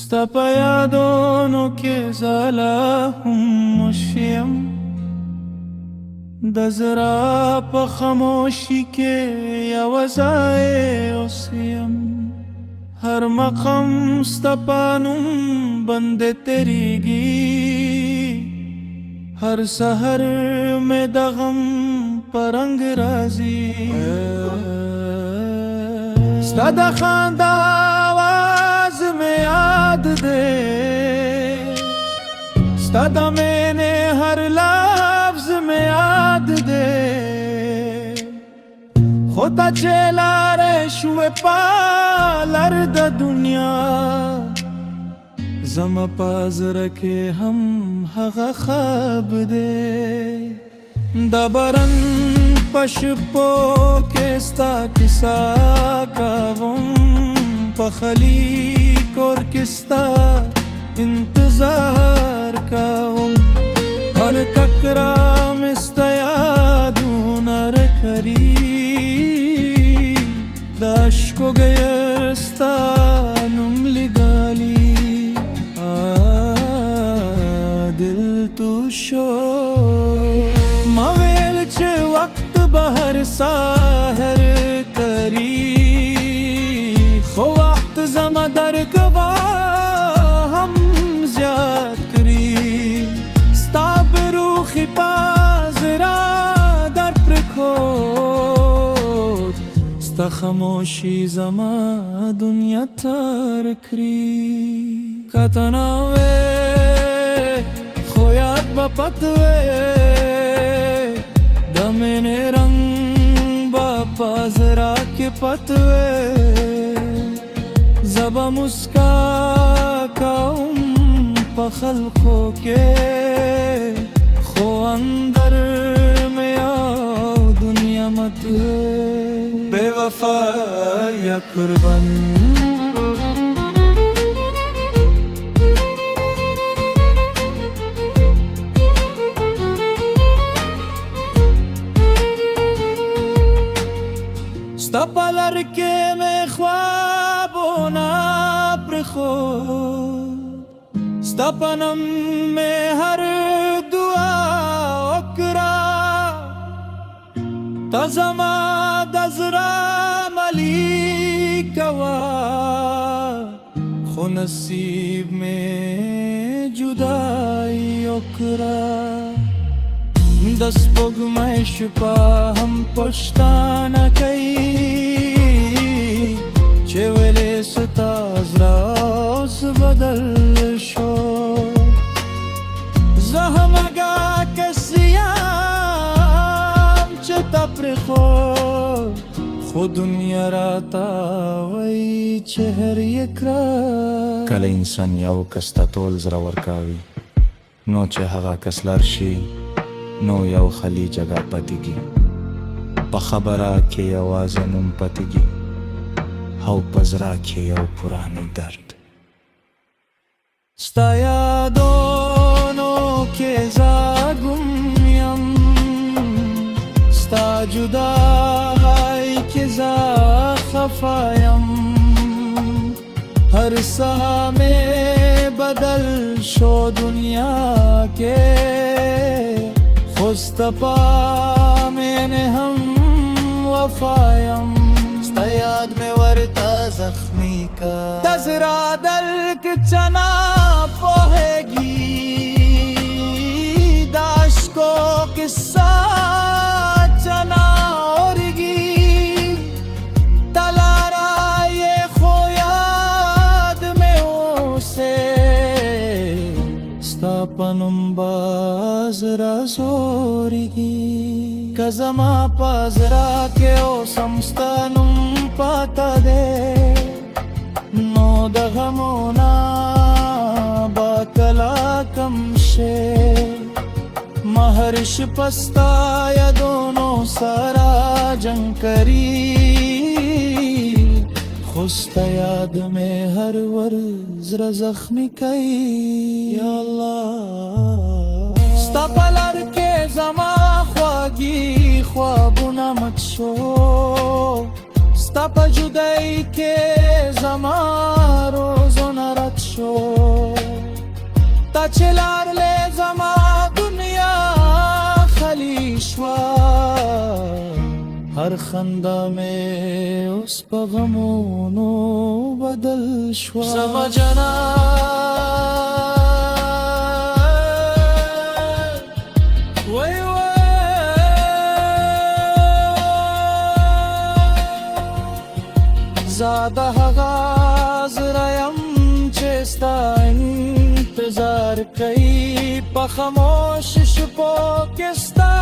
ستا په یادونو کې زلا هم مشیم د زړه په خاموشي کې یو ځای اوسیم هر مقام ستا په نوم باندې تیریږي هر سحر میں د غم په رنګ راځي ستا د خندا آواز میں یاد دے ستا د مینې هر لفظ میں یاد دے خو تا چې لارې شوې په لار د دنیا زما په زړه کې هم هغه خواب دی د باران په شپو کې ستا کیسه کوم په خالي کور کې ستا انتظار کوم هر ککره مې ستا یادونه راکړي د اشکو ګیر ستا نوم لیکلی دل تو شو ما ویل چې وخت به هر سحر کری خو وخت زما در گوا هم زیاد کری ستا بروخی پازرا در پرکود ستا خاموشی زما دنیا تر کری کتناوه خو یاد با پتوه د مینې رنگ با پازرا کې پتوه زبا مسکا کوم په خلقو کې خو اندر میں یو دنیا متوه بے وفا یا قربان ستا په لار کې مې خوابونه پرېښود ستا په نوم مې هر دعا وکړه ته زما د زړه ملیکه وه خو نصیب مې جدایي وکړه د سپوږمۍ شپه هم پښتانه کوي چې ویلې ستا زړه اوس بدل شو زه هماغه کس یم چې تا پرېښود خو دنیا راته وایي چې هر یې کړه کله انسان یو کس ته ټول زړه ورکوي نو چې هغه کس لاړ شي نو یو خالی جگہ پتیږي په خبره کې یوازې نوم پتیږي او په زړه کې یو پرانی درد ستا یادونو کې زاګم یم ستا جدای کې زه خفا یم هر ساه مې بدل شو دنیا کې ستا پا مینې هم وفایم ستا یاد مې ورته زخمی کا د زړه دل کې چنا پوهېږي د اشکو قصه چنا اورېږي تا لاره یې خو یاد مې اوسې ستا په نوم زړه زورېږي که زما په زړه کې اوس هم ستا نوم پاته دی نو د غمونه به کله کم شي ما هر شپه ستا یادونو سره جنګ کړي خو ستا یاد مې هر ور زړه زخمي کوي یا الله ستا په لار کې زما خواږي خوابونه مت شو ستا په جدایۍ کې زما روزونه رد شو خندا مې اوس په غمونو بدل شوه زما جنان وای زاده هغه زړه یم چې ستا انتظار کوي په خاموش شپو کې ستا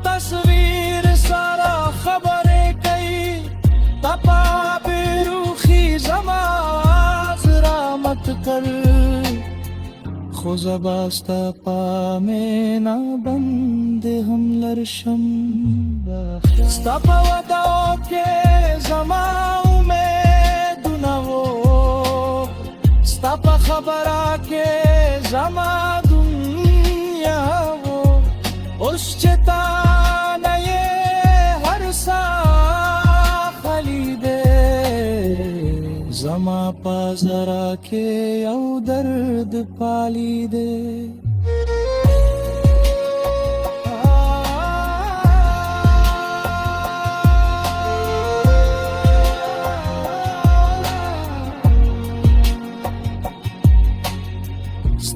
تصویر سارا خبرې کوي تپا بروخي زما زړه مت کړ خو زبا ستا پا مینا بند هم لرشم ستا په وداو کې زما امیدونه وو ستا په خبره کې زما دنیا وو اوس چې تا نه یې هر ساه خالی دی زما په زړه کې یو درد پالی دی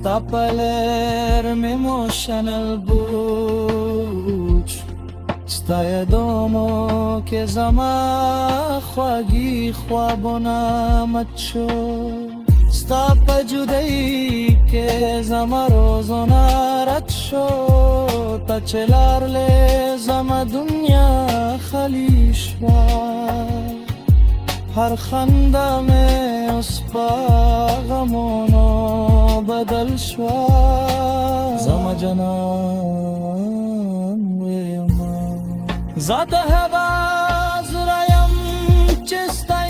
ستا پلر میموشنل بود ستا یادومو که زما خواگی خوابونامت شد ستا پا جدایی که زما روزونا رد شد تا چلار لی زما دنیا خالی شد هر خنده می اوس په غمونو بدل شوا زما جنان ویما ذات هوا زړه یم چې ستا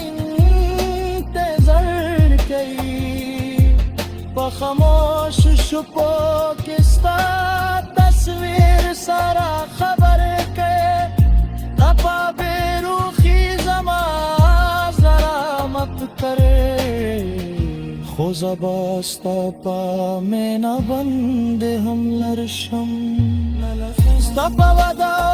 انتظار کوي په خاموش شپو کې ستا تصویر سره خبرې کوي تپا بروخي زما خو زبا ستا پا مینا بند هم لرشم ستا پا ودا